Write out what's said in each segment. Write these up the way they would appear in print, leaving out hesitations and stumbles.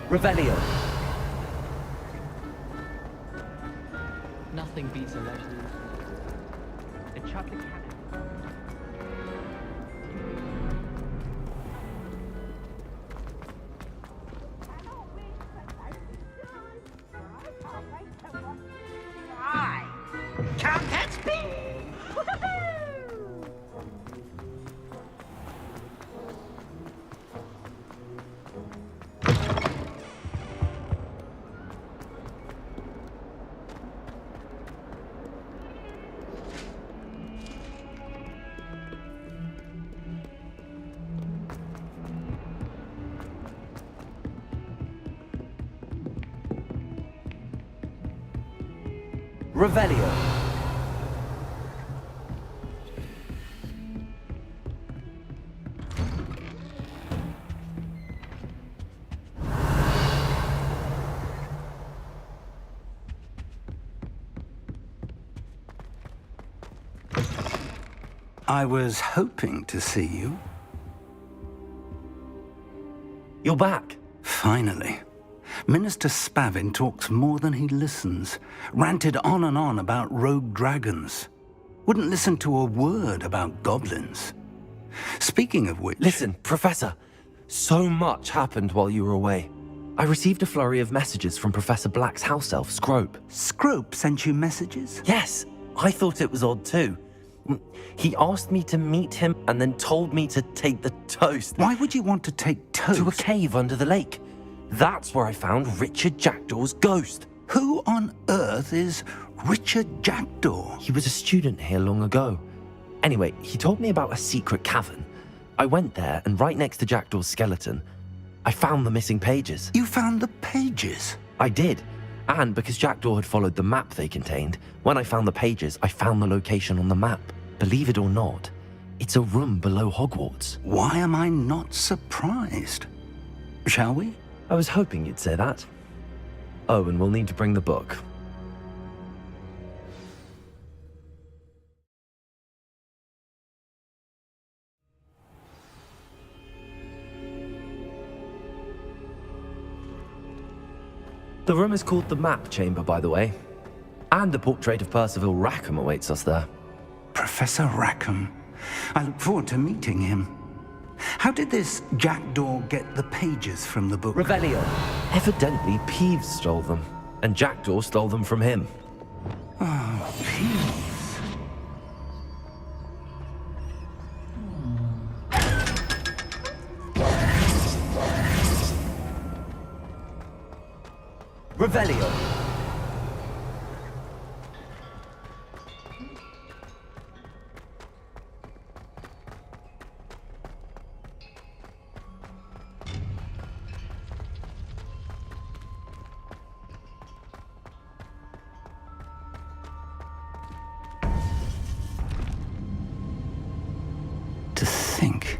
Revelio. Nothing beats a legend. It chopped the cannon. Can't catch me! Revelio. I was hoping to see you. You're back. Finally. Minister Spavin talks more than he listens. Ranted on and on about rogue dragons. Wouldn't listen to a word about goblins. Speaking of which... Listen, Professor. So much happened while you were away. I received a flurry of messages from Professor Black's house elf, Scrope. Scrope sent you messages? Yes, I thought it was odd too. He asked me to meet him and then told me to take the toast. Why would you want to take toast? To a cave under the lake. That's where I found Richard Jackdaw's ghost. Who on earth is Richard Jackdaw? He was a student here long ago. Anyway, he told me about a secret cavern. I went there, and right next to Jackdaw's skeleton, I found the missing pages. You found the pages? I did. And because Jackdaw had followed the map they contained, when I found the pages, I found the location on the map. Believe it or not, it's a room below Hogwarts. Why am I not surprised? Shall we? I was hoping you'd say that. Oh, and we'll need to bring the book. The room is called the Map Chamber, by the way. And a portrait of Percival Rackham awaits us there. Professor Rackham. I look forward to meeting him. How did this Jackdaw get the pages from the book? Revelio. Evidently, Peeves stole them, and Jackdaw stole them from him. Oh, Peeves. Revelio. To think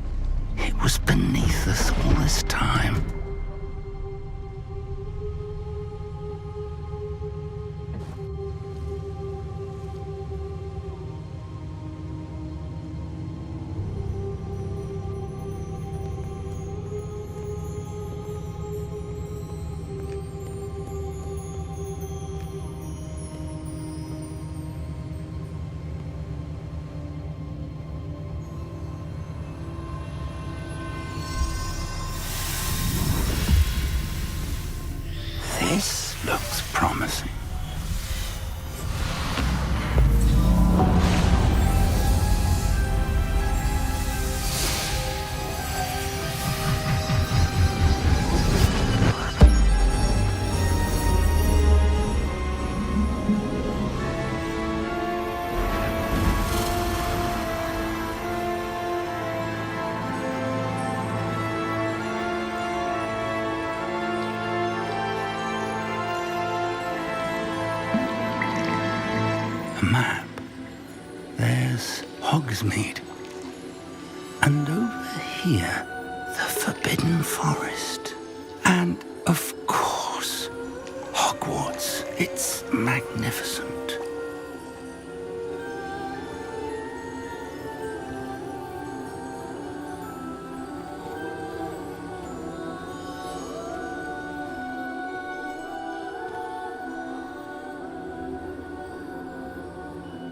it was beneath us all this time. This looks promising. map, there's Hogsmeade. And over here, the Forbidden Forest. And, of course, Hogwarts. It's magnificent.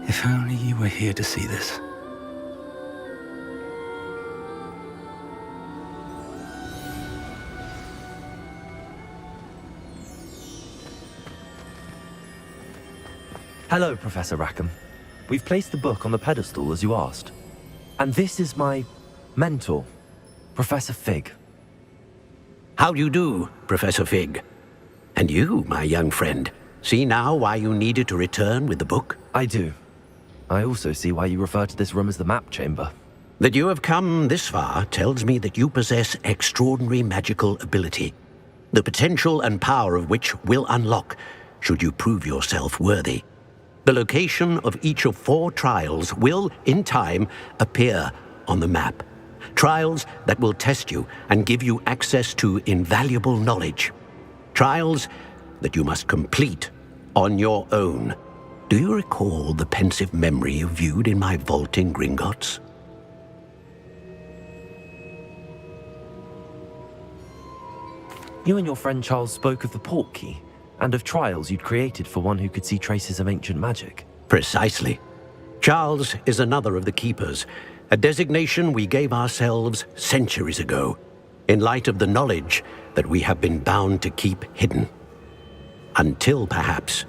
If only you were here to see this. Hello, Professor Rackham. We've placed the book on the pedestal as you asked. And this is my mentor, Professor Fig. How do you do, Professor Fig? And you, my young friend, see now why you needed to return with the book? I do. I also see why you refer to this room as the map chamber. That you have come this far tells me that you possess extraordinary magical ability, the potential and power of which will unlock should you prove yourself worthy. The location of each of 4 trials will, in time, appear on the map. Trials that will test you and give you access to invaluable knowledge. Trials that you must complete on your own. Do you recall the pensive memory you viewed in my vault in Gringotts? You and your friend Charles spoke of the portkey, and of trials you'd created for one who could see traces of ancient magic. Precisely. Charles is another of the Keepers, a designation we gave ourselves centuries ago, in light of the knowledge that we have been bound to keep hidden. Until, perhaps,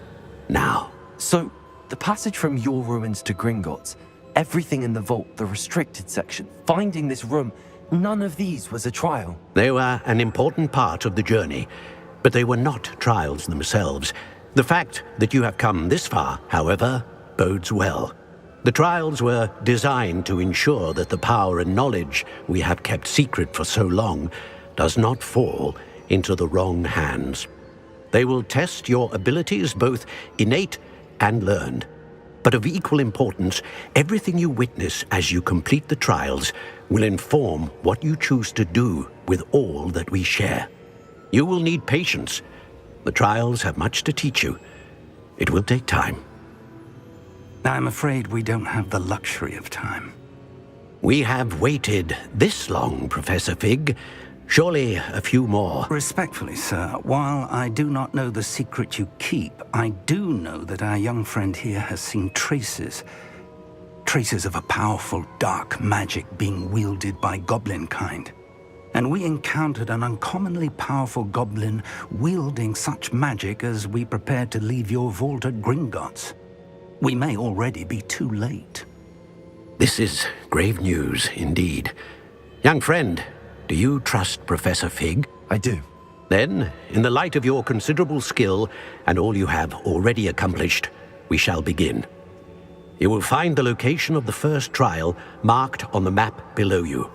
now. So, the passage from your ruins to Gringotts, everything in the vault, the restricted section, finding this room, none of these was a trial. They were an important part of the journey, but they were not trials themselves. The fact that you have come this far, however, bodes well. The trials were designed to ensure that the power and knowledge we have kept secret for so long does not fall into the wrong hands. They will test your abilities, both innate and learned. But of equal importance, everything you witness as you complete the trials will inform what you choose to do with all that we share. You will need patience. The trials have much to teach you. It will take time. I'm afraid we don't have the luxury of time. We have waited this long, Professor Fig. Surely a few more. Respectfully, sir, while I do not know the secret you keep, I do know that our young friend here has seen traces of a powerful dark magic being wielded by goblin kind. And we encountered an uncommonly powerful goblin wielding such magic as we prepared to leave your vault at Gringotts. We may already be too late. This is grave news indeed. Young friend, do you trust Professor Fig? I do. Then, in the light of your considerable skill and all you have already accomplished, we shall begin. You will find the location of the first trial marked on the map below you.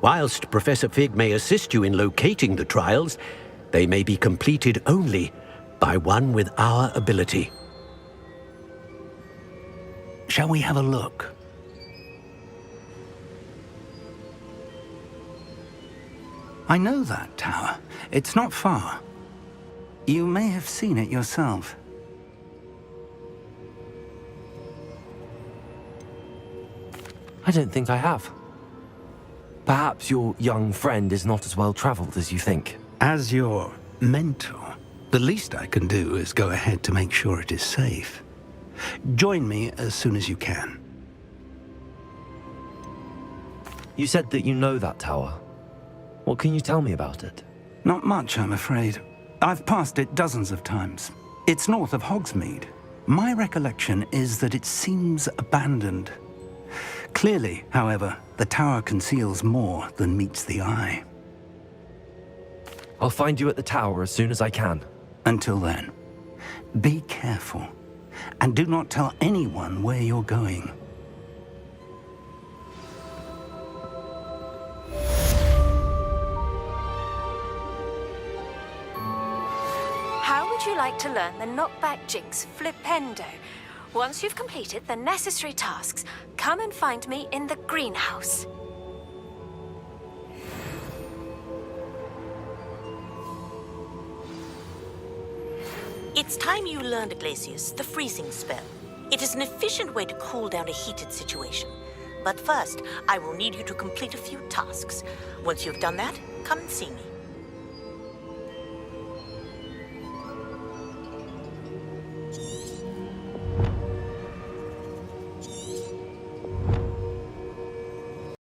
Whilst Professor Fig may assist you in locating the trials, they may be completed only by one with our ability. Shall we have a look? I know that tower. It's not far. You may have seen it yourself. I don't think I have. Perhaps your young friend is not as well traveled as you think. As your mentor, the least I can do is go ahead to make sure it is safe. Join me as soon as you can. You said that you know that tower. What can you tell me about it? Not much, I'm afraid. I've passed it dozens of times. It's north of Hogsmeade. My recollection is that it seems abandoned. Clearly, however, the tower conceals more than meets the eye. I'll find you at the tower as soon as I can. Until then, be careful, and do not tell anyone where you're going. How would you like to learn the knockback jinx flipendo? Once you've completed the necessary tasks, come and find me in the greenhouse. It's time you learned, Iglesias, the freezing spell. It is an efficient way to cool down a heated situation. But first, I will need you to complete a few tasks. Once you've done that, come and see me.